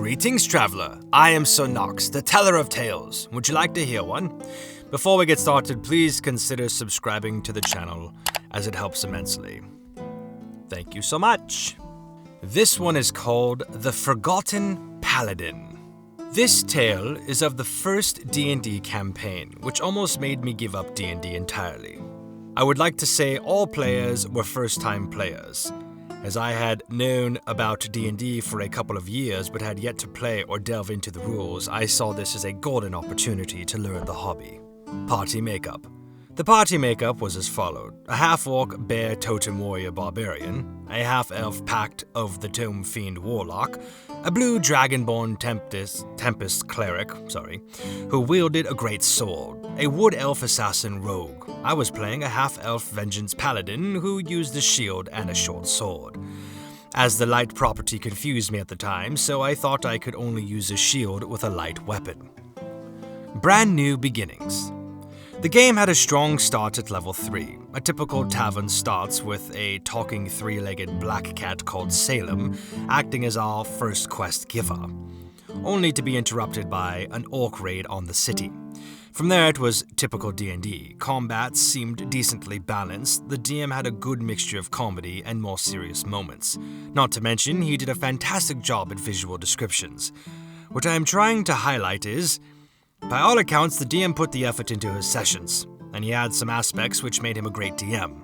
Greetings, traveler. I am Sir Nox, the teller of tales. Would you like to hear one? Before we get started, please consider subscribing to the channel, as it helps immensely. Thank you so much. This one is called The Forgotten Paladin. This tale is of the first D&D campaign, which almost made me give up D&D entirely. I would like to say all players were first-time players. As I had known about D&D for a couple of years but had yet to play or delve into the rules, I saw this as a golden opportunity to learn the hobby. Party makeup. The party makeup was as followed: a half-orc bear totem warrior barbarian, a half-elf pact of the tome fiend warlock, a blue dragonborn tempest cleric, who wielded a great sword, a wood elf assassin rogue. I was playing a half-elf vengeance paladin who used a shield and a short sword. As the light property confused me at the time, so I thought I could only use a shield with a light weapon. Brand new beginnings. The game had a strong start at level 3. A typical tavern starts with a talking three-legged black cat called Salem acting as our first quest giver, only to be interrupted by an orc raid on the city. From there it was typical D&D. Combat seemed decently balanced. The DM had a good mixture of comedy and more serious moments. Not to mention, he did a fantastic job at visual descriptions. What I am trying to highlight is, by all accounts, the DM put the effort into his sessions, and he had some aspects which made him a great DM.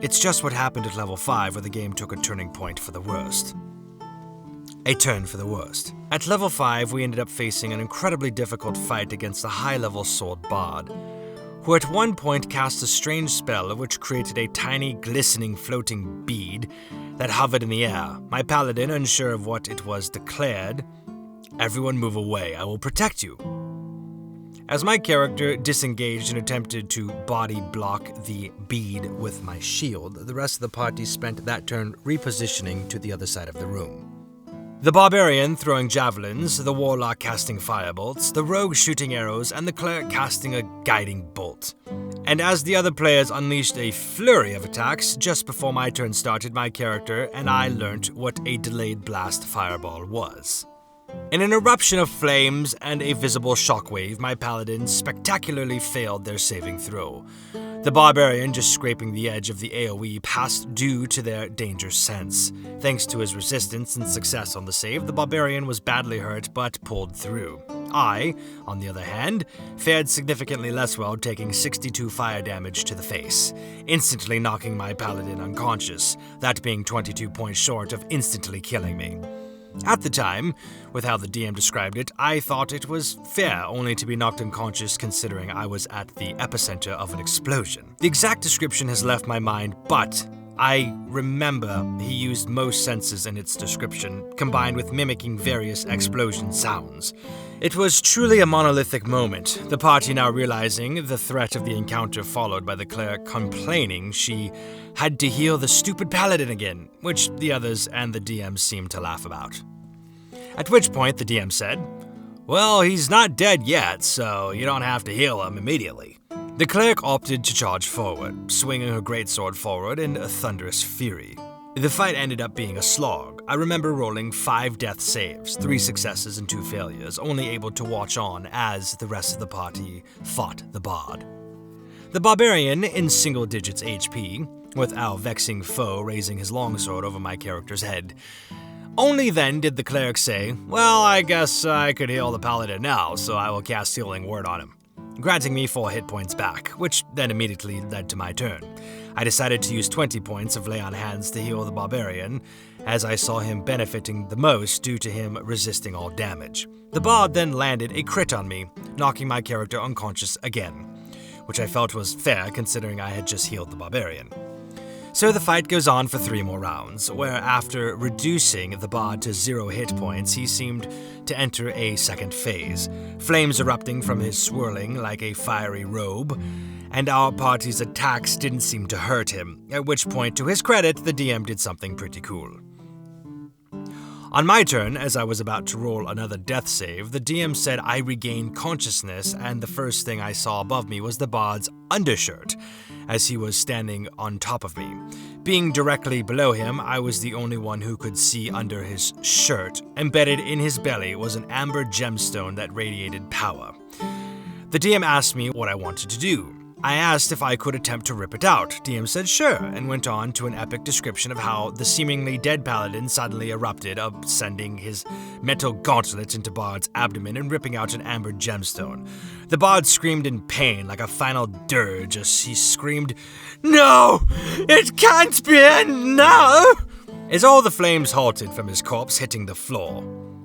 It's just what happened at level 5 where the game took a turning point for the worst. A turn for the worst. At level 5, we ended up facing an incredibly difficult fight against a high-level sword bard, who at one point cast a strange spell which created a tiny, glistening, floating bead that hovered in the air. My paladin, unsure of what it was, declared, "Everyone move away, I will protect you." As my character disengaged and attempted to body block the bead with my shield, the rest of the party spent that turn repositioning to the other side of the room. The barbarian throwing javelins, the warlock casting firebolts, the rogue shooting arrows, and the cleric casting a guiding bolt. And as the other players unleashed a flurry of attacks, just before my turn started, my character and I learnt what a delayed blast fireball was. In an eruption of flames and a visible shockwave, my paladins spectacularly failed their saving throw. The barbarian, just scraping the edge of the AoE, passed due to their danger sense. Thanks to his resistance and success on the save, the barbarian was badly hurt but pulled through. I, on the other hand, fared significantly less well, taking 62 fire damage to the face, instantly knocking my paladin unconscious, that being 22 points short of instantly killing me. At the time, with how the DM described it, I thought it was fair only to be knocked unconscious considering I was at the epicenter of an explosion. The exact description has left my mind, but I remember he used most senses in its description, combined with mimicking various explosion sounds. It was truly a monolithic moment, the party now realizing the threat of the encounter, followed by the cleric complaining she had to heal the stupid paladin again, which the others and the DM seemed to laugh about. At which point the DM said, "Well, he's not dead yet, so you don't have to heal him immediately." The cleric opted to charge forward, swinging her greatsword forward in a thunderous fury. The fight ended up being a slog. I remember rolling 5 death saves, 3 successes and 2 failures, only able to watch on as the rest of the party fought the bard. The barbarian in single digits HP, with our vexing foe raising his longsword over my character's head. Only then did the cleric say, "Well, I guess I could heal the paladin now, so I will cast Healing Word on him," granting me 4 hit points back, which then immediately led to my turn. I decided to use 20 points of Lay on Hands to heal the barbarian, as I saw him benefiting the most due to him resisting all damage. The bard then landed a crit on me, knocking my character unconscious again, which I felt was fair considering I had just healed the barbarian. So the fight goes on for 3 more rounds, where after reducing the bard to 0 hit points, he seemed to enter a second phase, flames erupting from his swirling like a fiery robe, and our party's attacks didn't seem to hurt him, at which point, to his credit, the DM did something pretty cool. On my turn, as I was about to roll another death save, the DM said I regained consciousness, and the first thing I saw above me was the bard's undershirt, as he was standing on top of me. Being directly below him, I was the only one who could see under his shirt. Embedded in his belly was an amber gemstone that radiated power. The DM asked me what I wanted to do. I asked if I could attempt to rip it out. DM said sure, and went on to an epic description of how the seemingly dead paladin suddenly erupted, sending his metal gauntlet into Bard's abdomen and ripping out an amber gemstone. The Bard screamed in pain like a final dirge as he screamed, "No! It can't be now!" As all the flames halted from his corpse hitting the floor.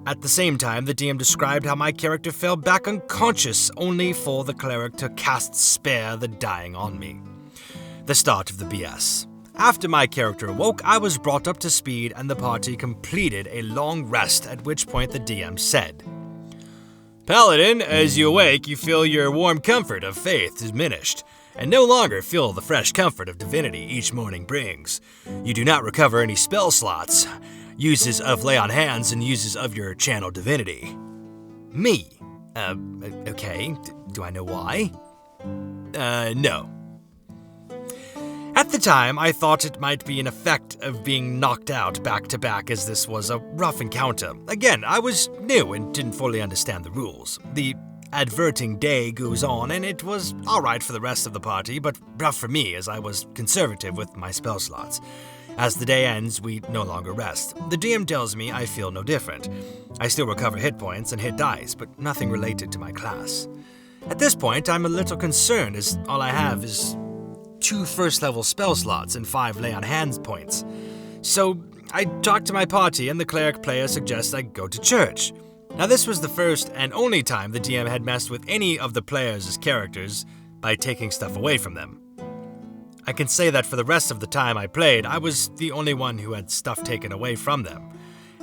At the same time, the DM described how my character fell back unconscious, only for the cleric to cast Spare the Dying on me. The start of the BS. After my character awoke, I was brought up to speed and the party completed a long rest, at which point the DM said, "Paladin, as you awake, you feel your warm comfort of faith diminished, and no longer feel the fresh comfort of divinity each morning brings. You do not recover any spell slots, uses of lay on hands, and uses of your channel divinity." Me? Okay. Do I know why? No. At the time, I thought it might be an effect of being knocked out back to back, as this was a rough encounter. Again, I was new and didn't fully understand the rules. The adverting day goes on, and it was alright for the rest of the party, but rough for me as I was conservative with my spell slots. As the day ends, we no longer rest. The DM tells me I feel no different. I still recover hit points and hit dice, but nothing related to my class. At this point, I'm a little concerned, as all I have is 2 first-level spell slots and 5 lay-on-hands points. So I talk to my party, and the cleric player suggests I go to church. Now, this was the first and only time the DM had messed with any of the players' characters by taking stuff away from them. I can say that for the rest of the time I played, I was the only one who had stuff taken away from them.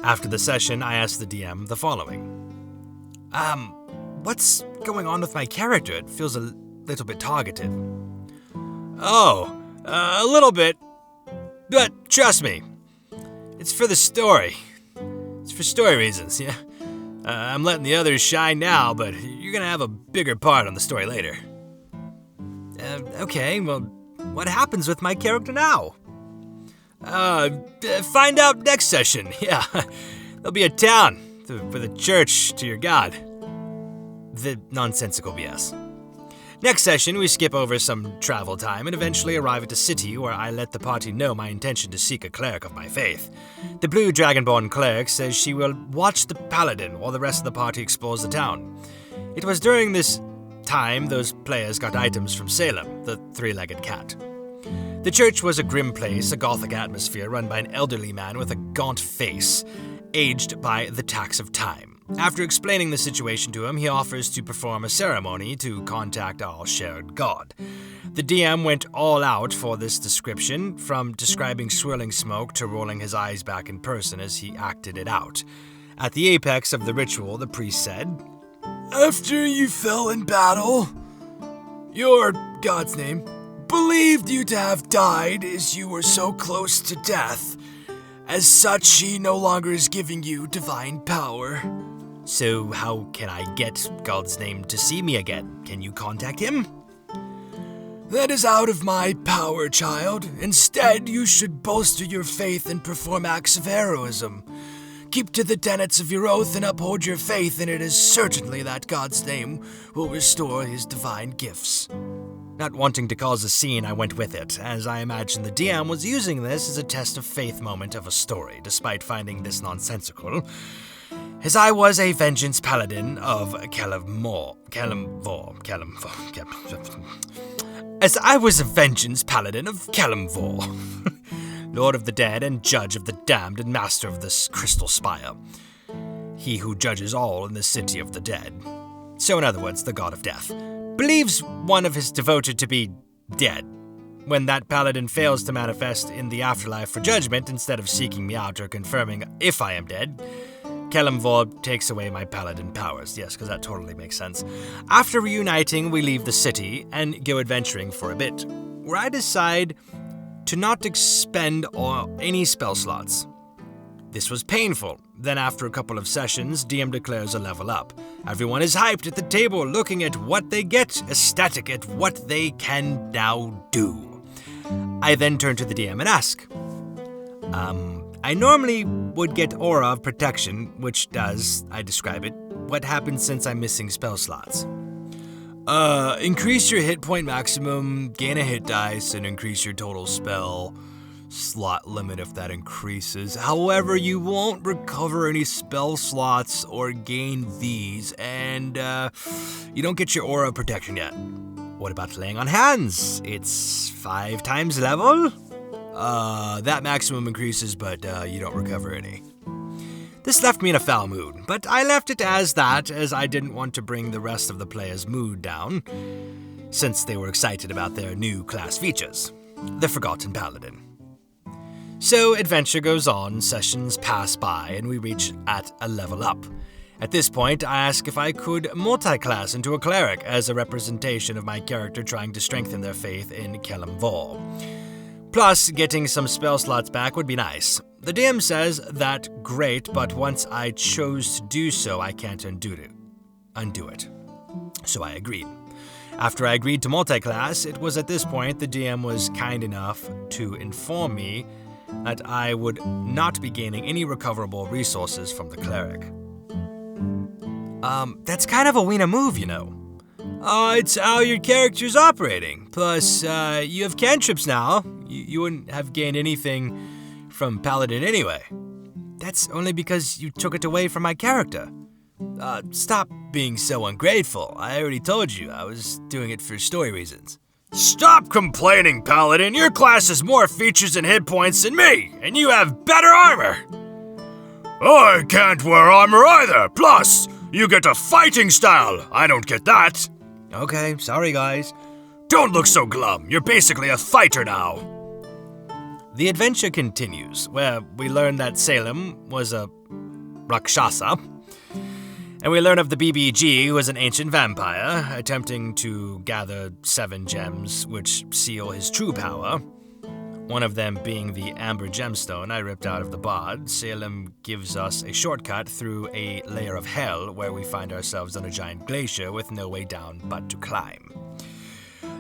After the session, I asked the DM the following. What's going on with my character? It feels a little bit targeted. Oh, a little bit. But trust me, it's for the story. It's for story reasons, yeah? I'm letting the others shine now, but you're gonna have a bigger part on the story later. Okay, well, what happens with my character now? Find out next session, yeah. There'll be a town with a church to your god. The nonsensical BS. Next session, we skip over some travel time and eventually arrive at a city where I let the party know my intention to seek a cleric of my faith. The blue dragonborn cleric says she will watch the paladin while the rest of the party explores the town. It was during this time those players got items from Salem, the 3-legged cat. The church was a grim place, a gothic atmosphere run by an elderly man with a gaunt face, aged by the tax of time. After explaining the situation to him, he offers to perform a ceremony to contact our shared god. The DM went all out for this description, from describing swirling smoke to rolling his eyes back in person as he acted it out. At the apex of the ritual, the priest said, "After you fell in battle, your god's name believed you to have died as you were so close to death. As such, he no longer is giving you divine power." So how can I get God's name to see me again? Can you contact him? "That is out of my power, child. Instead, you should bolster your faith and perform acts of heroism. Keep to the tenets of your oath and uphold your faith, and it is certainly that God's name will restore his divine gifts." Not wanting to cause a scene, I went with it, as I imagined the DM was using this as a test of faith moment of a story, despite finding this nonsensical, as I was a vengeance paladin of As I was a vengeance paladin of Kelemvor, Lord of the Dead and Judge of the Damned and Master of this Crystal Spire, he who judges all in the City of the Dead. So in other words, the God of Death believes one of his devoted to be dead. When that paladin fails to manifest in the afterlife for judgment instead of seeking me out or confirming if I am dead, Kelemvor takes away my paladin powers. Yes, because that totally makes sense. After reuniting, we leave the city and go adventuring for a bit, where I decide to not expend any spell slots. This was painful. Then after a couple of sessions, DM declares a level up. Everyone is hyped at the table, looking at what they get, ecstatic at what they can now do. I then turn to the DM and ask, I normally would get Aura of Protection, which does, I describe it, what happens since I'm missing spell slots. Increase your hit point maximum, gain a hit dice, and increase your total spell slot limit if that increases. However, you won't recover any spell slots or gain these, and you don't get your Aura of Protection yet. What about laying on hands? It's 5 times level? That maximum increases, but you don't recover any. This left me in a foul mood, but I left it as that, as I didn't want to bring the rest of the players' mood down, since they were excited about their new class features, the Forgotten Paladin. So adventure goes on, sessions pass by, and we reach at a level up. At this point, I ask if I could multi-class into a cleric as a representation of my character trying to strengthen their faith in Kellam Vor. Plus, getting some spell slots back would be nice. The DM says that great, but once I chose to do so, I can't undo it. So I agreed. After I agreed to multi-class, it was at this point the DM was kind enough to inform me that I would not be gaining any recoverable resources from the cleric. That's kind of a wiener move, you know. It's how your character's operating. Plus, you have cantrips now. You wouldn't have gained anything from Paladin anyway. That's only because you took it away from my character. Stop being so ungrateful. I already told you I was doing it for story reasons. Stop complaining, Paladin. Your class has more features and hit points than me, and you have better armor. I can't wear armor either. Plus, you get a fighting style. I don't get that. Okay, sorry guys. Don't look so glum. You're basically a fighter now. The adventure continues, where we learn that Salem was a Rakshasa, and we learn of the BBG, who is an ancient vampire, attempting to gather 7 gems which seal his true power. One of them being the amber gemstone I ripped out of the bard. Salem gives us a shortcut through a layer of hell where we find ourselves on a giant glacier with no way down but to climb.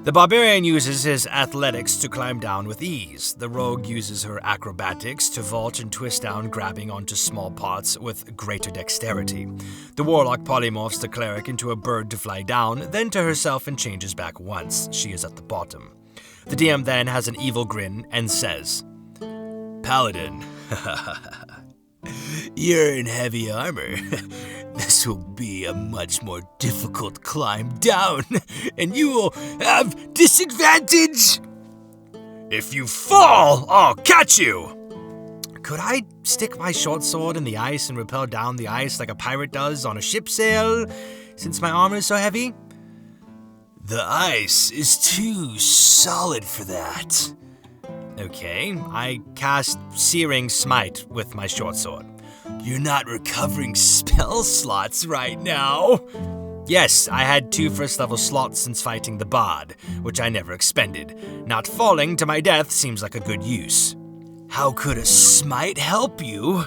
The barbarian uses his athletics to climb down with ease. The rogue uses her acrobatics to vault and twist down, grabbing onto small parts with greater dexterity. The warlock polymorphs the cleric into a bird to fly down, then to herself and changes back once she is at the bottom. The DM then has an evil grin and says, Paladin, you're in heavy armor. This will be a much more difficult climb down, and you will have disadvantage. If you fall, I'll catch you. Could I stick my short sword in the ice and rappel down the ice like a pirate does on a ship sail, since my armor is so heavy? The ice is too solid for that. Okay, I cast Searing Smite with my short sword. You're not recovering spell slots right now. Yes, I had 2 first level slots since fighting the bard, which I never expended. Not falling to my death seems like a good use. How could a smite help you?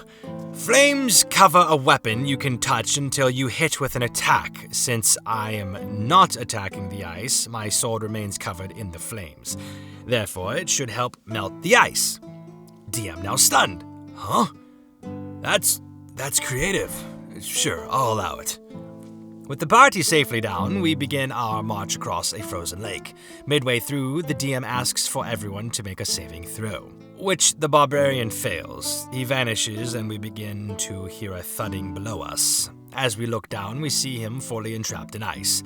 Flames cover a weapon you can touch until you hit with an attack. Since I am not attacking the ice, my sword remains covered in the flames. Therefore, it should help melt the ice. DM now stunned. Huh? That's creative. Sure, I'll allow it. With the party safely down, we begin our march across a frozen lake. Midway through, the DM asks for everyone to make a saving throw, which the barbarian fails. He vanishes and we begin to hear a thudding below us. As we look down, we see him fully entrapped in ice.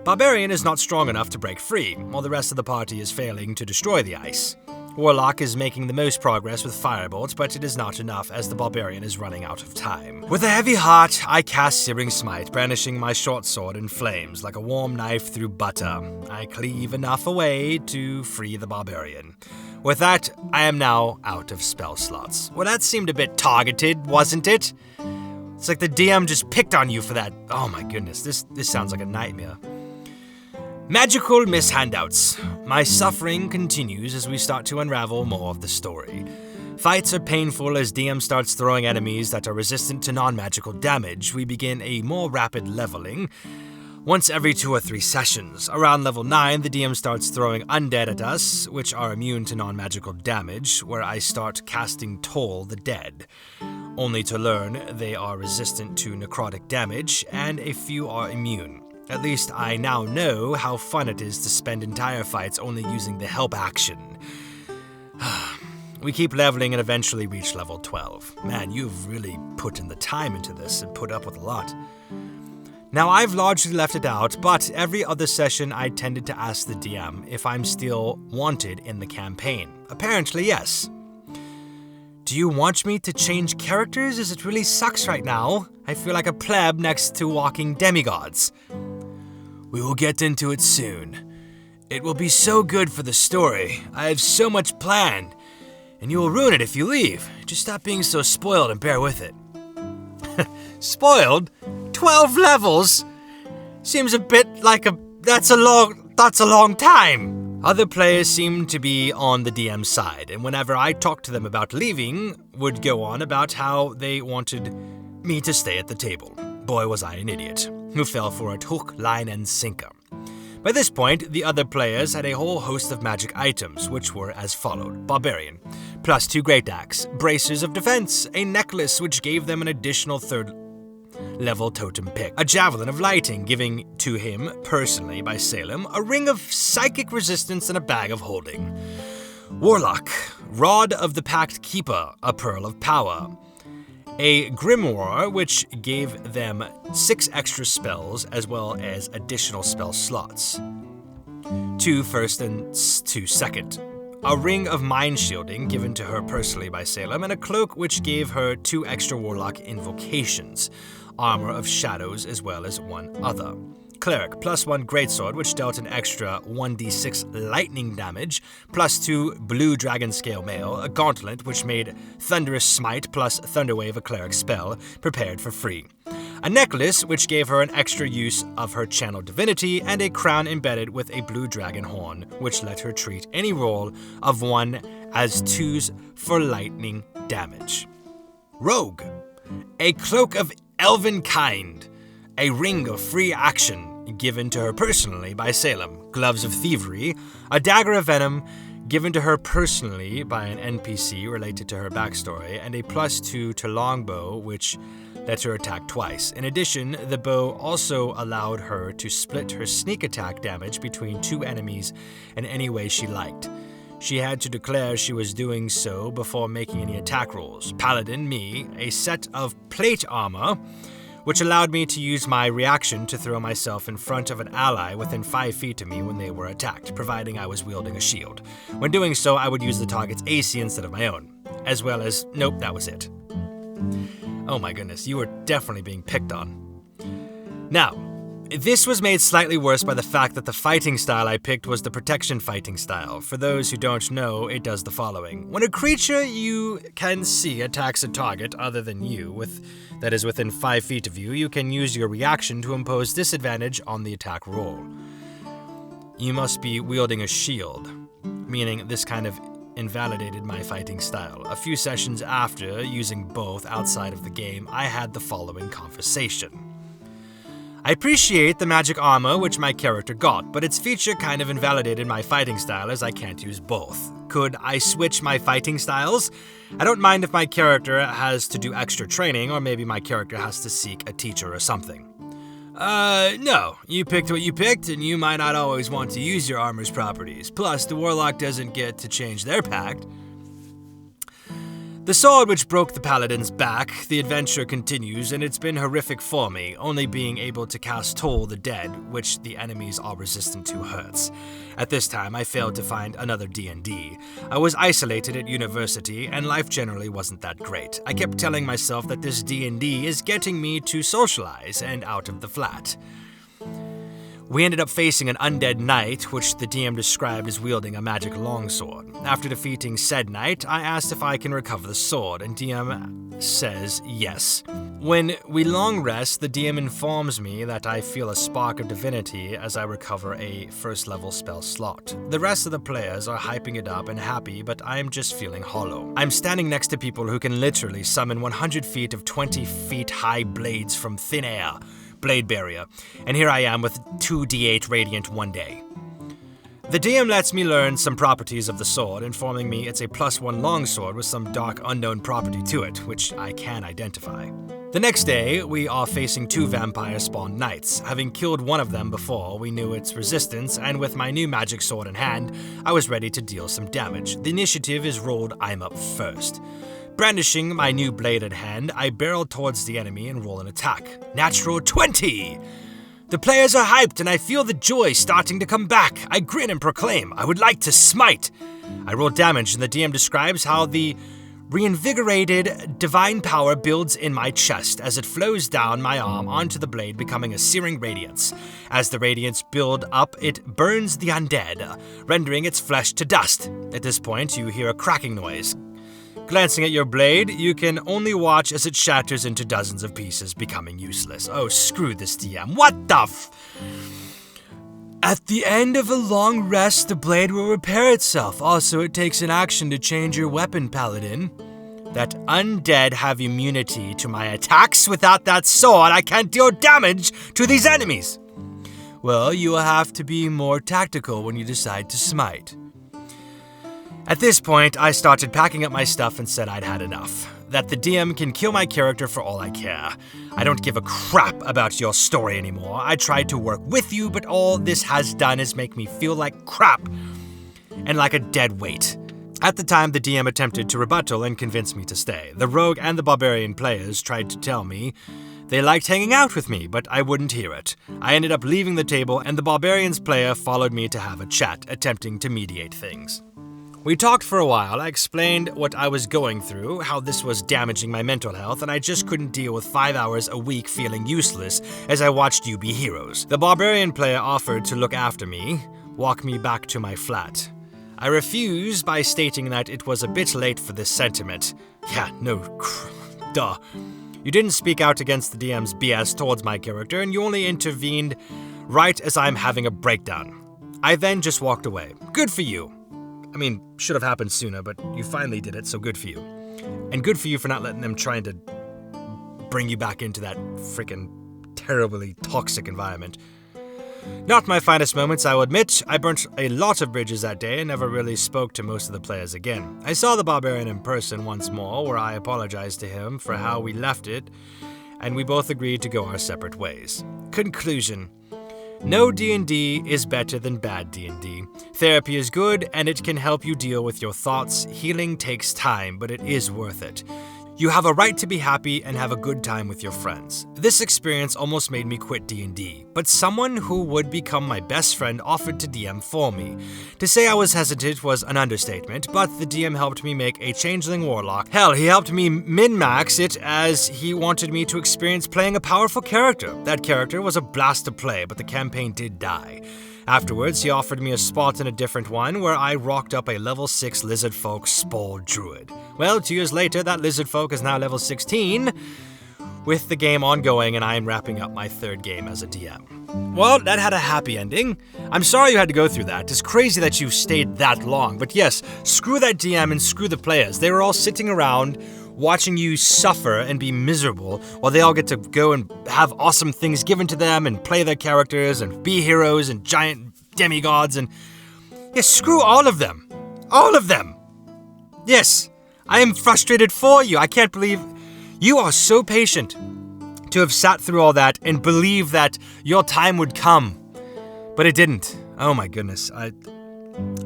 Barbarian is not strong enough to break free, while the rest of the party is failing to destroy the ice. Warlock is making the most progress with firebolt, but it is not enough as the barbarian is running out of time. With a heavy heart, I cast Searing Smite, brandishing my short sword in flames like a warm knife through butter. I cleave enough away to free the barbarian. With that, I am now out of spell slots. Well, that seemed a bit targeted, wasn't it? It's like the DM just picked on you for that. Oh my goodness, this sounds like a nightmare. Magical mishandouts. My suffering continues as we start to unravel more of the story. Fights are painful as DM starts throwing enemies that are resistant to non-magical damage. We begin a more rapid leveling. Once every 2 or 3 sessions. Around level 9, the DM starts throwing undead at us, which are immune to non-magical damage, where I start casting Toll the Dead, only to learn they are resistant to necrotic damage, and a few are immune. At least I now know how fun it is to spend entire fights only using the help action. We keep leveling and eventually reach level 12. Man, you've really put in the time into this and put up with a lot. Now, I've largely left it out, but every other session I tended to ask the DM if I'm still wanted in the campaign. Apparently, yes. Do you want me to change characters, as it really sucks right now? I feel like a pleb next to walking demigods. We will get into it soon. It will be so good for the story. I have so much planned, and you will ruin it if you leave. Just stop being so spoiled and bear with it. Spoiled? 12 levels? Seems a bit like that's a long time. Other players seem to be on the DM's side, and whenever I talked to them about leaving, would go on about how they wanted me to stay at the table. Boy, was I an idiot, who fell for it hook, line, and sinker. By this point, the other players had a whole host of magic items, which were as followed. Barbarian, plus 2 Great Axe, bracers of defense, a necklace which gave them an additional 3rd level totem pick, a javelin of lighting, giving to him personally by Salem, a ring of psychic resistance, and a bag of holding. Warlock, rod of the Pact Keeper, a pearl of power. A grimoire, which gave them 6 extra spells as well as additional spell slots. 2 first and 2 second. A ring of mind shielding given to her personally by Salem, and a cloak which gave her 2 extra warlock invocations. Armor of shadows as well as 1 other. Cleric, plus 1 greatsword, which dealt an extra 1d6 lightning damage, plus 2 blue dragon scale mail, a gauntlet which made thunderous smite plus thunderwave a cleric spell, prepared for free. A necklace which gave her an extra use of her channel divinity, and a crown embedded with a blue dragon horn, which let her treat any roll of 1 as 2s for lightning damage. Rogue, a cloak of elven kind, a ring of free action given to her personally by Salem, gloves of thievery, a dagger of venom given to her personally by an NPC related to her backstory, and a plus 2 to longbow which let her attack twice. In addition, the bow also allowed her to split her sneak attack damage between 2 enemies in any way she liked. She had to declare she was doing so before making any attack rolls. Paladin, me, a set of plate armor, which allowed me to use my reaction to throw myself in front of an ally within 5 feet of me when they were attacked, providing I was wielding a shield. When doing so, I would use the target's AC instead of my own, as well as, nope, that was it. Oh my goodness, you were definitely being picked on. Now, this was made slightly worse by the fact that the fighting style I picked was the protection fighting style. For those who don't know, it does the following. When a creature you can see attacks a target other than you, that is within 5 feet of you, you can use your reaction to impose disadvantage on the attack roll. You must be wielding a shield, meaning this kind of invalidated my fighting style. A few sessions after using both outside of the game, I had the following conversation. I appreciate the magic armor which my character got, but its feature kind of invalidated my fighting style as I can't use both. Could I switch my fighting styles? I don't mind if my character has to do extra training, or maybe my character has to seek a teacher or something. No. You picked what you picked, and you might not always want to use your armor's properties. Plus, the warlock doesn't get to change their pact. The sword which broke the paladin's back, the adventure continues, and it's been horrific for me, only being able to cast Toll the Dead, which the enemies are resistant to hurts. At this time, I failed to find another D&D. I was isolated at university, and life generally wasn't that great. I kept telling myself that this D&D is getting me to socialize and out of the flat. We ended up facing an undead knight, which the DM described as wielding a magic longsword. After defeating said knight, I asked if I can recover the sword, and DM says yes. When we long rest, the DM informs me that I feel a spark of divinity as I recover a first level spell slot. The rest of the players are hyping it up and happy, but I'm just feeling hollow. I'm standing next to people who can literally summon 100 feet of 20 feet high blades from thin air. Blade barrier, and here I am with 2d8 radiant one day. The DM lets me learn some properties of the sword, informing me it's a +1 longsword with some dark unknown property to it, which I can identify. The next day, we are facing 2 vampire-spawned knights. Having killed one of them before, we knew its resistance, and with my new magic sword in hand, I was ready to deal some damage. The initiative is rolled I'm up first. Brandishing my new blade at hand, I barrel towards the enemy and roll an attack. Natural 20! The players are hyped and I feel the joy starting to come back. I grin and proclaim, I would like to smite. I roll damage and the DM describes how the reinvigorated divine power builds in my chest as it flows down my arm onto the blade, becoming a searing radiance. As the radiance builds up, it burns the undead, rendering its flesh to dust. At this point, you hear a cracking noise. Glancing at your blade, you can only watch as it shatters into dozens of pieces, becoming useless. Oh, screw this DM. What the At the end of a long rest, the blade will repair itself. Also, it takes an action to change your weapon, Paladin. That undead have immunity to my attacks. Without that sword, I can't deal damage to these enemies. Well, you will have to be more tactical when you decide to smite. At this point, I started packing up my stuff and said I'd had enough. That the DM can kill my character for all I care. I don't give a crap about your story anymore. I tried to work with you, but all this has done is make me feel like crap and like a dead weight. At the time, the DM attempted to rebuttal and convince me to stay. The rogue and the barbarian players tried to tell me they liked hanging out with me, but I wouldn't hear it. I ended up leaving the table, and the barbarian's player followed me to have a chat, attempting to mediate things. We talked for a while. I explained what I was going through, how this was damaging my mental health, and I just couldn't deal with 5 hours a week feeling useless as I watched you be heroes. The barbarian player offered to look after me, walk me back to my flat. I refused by stating that it was a bit late for this sentiment. Yeah, duh. You didn't speak out against the DM's BS towards my character, and you only intervened right as I'm having a breakdown. I then just walked away. Good for you. I mean, should have happened sooner, but you finally did it, so good for you. And good for you for not letting them trying to bring you back into that freaking terribly toxic environment. Not my finest moments, I will admit. I burnt a lot of bridges that day and never really spoke to most of the players again. I saw the barbarian in person once more, where I apologized to him for how we left it, and we both agreed to go our separate ways. Conclusion. No D&D is better than bad D&D. Therapy is good, and it can help you deal with your thoughts. Healing takes time, but it is worth it. You have a right to be happy and have a good time with your friends. This experience almost made me quit D&D, but someone who would become my best friend offered to DM for me. To say I was hesitant was an understatement, but the DM helped me make a changeling warlock. Hell, he helped me min-max it as he wanted me to experience playing a powerful character. That character was a blast to play, but the campaign did die. Afterwards, he offered me a spot in a different one where I rocked up a level 6 lizard folk spore druid. Well, 2 years later, that lizard folk is now level 16, with the game ongoing, and I am wrapping up my 3rd game as a DM. Well, that had a happy ending. I'm sorry you had to go through that. It's crazy that you stayed that long, but yes, screw that DM and screw the players. They were all sitting around watching you suffer and be miserable while they all get to go and have awesome things given to them and play their characters and be heroes and giant demigods and... Yes, screw all of them. All of them. Yes, I am frustrated for you. I can't believe you are so patient to have sat through all that and believe that your time would come. But it didn't. Oh my goodness. I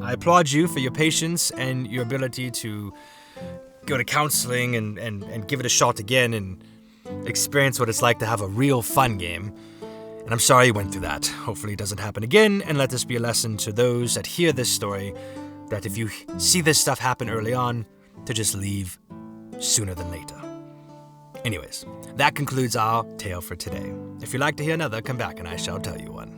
applaud you for your patience and your ability to go to counseling and give it a shot again and experience what it's like to have a real fun game. And I'm sorry you went through that. Hopefully it doesn't happen again, and let this be a lesson to those that hear this story, that if you see this stuff happen early on, to just leave sooner than later. Anyways, that concludes our tale for today. If you'd like to hear another, come back and I shall tell you one.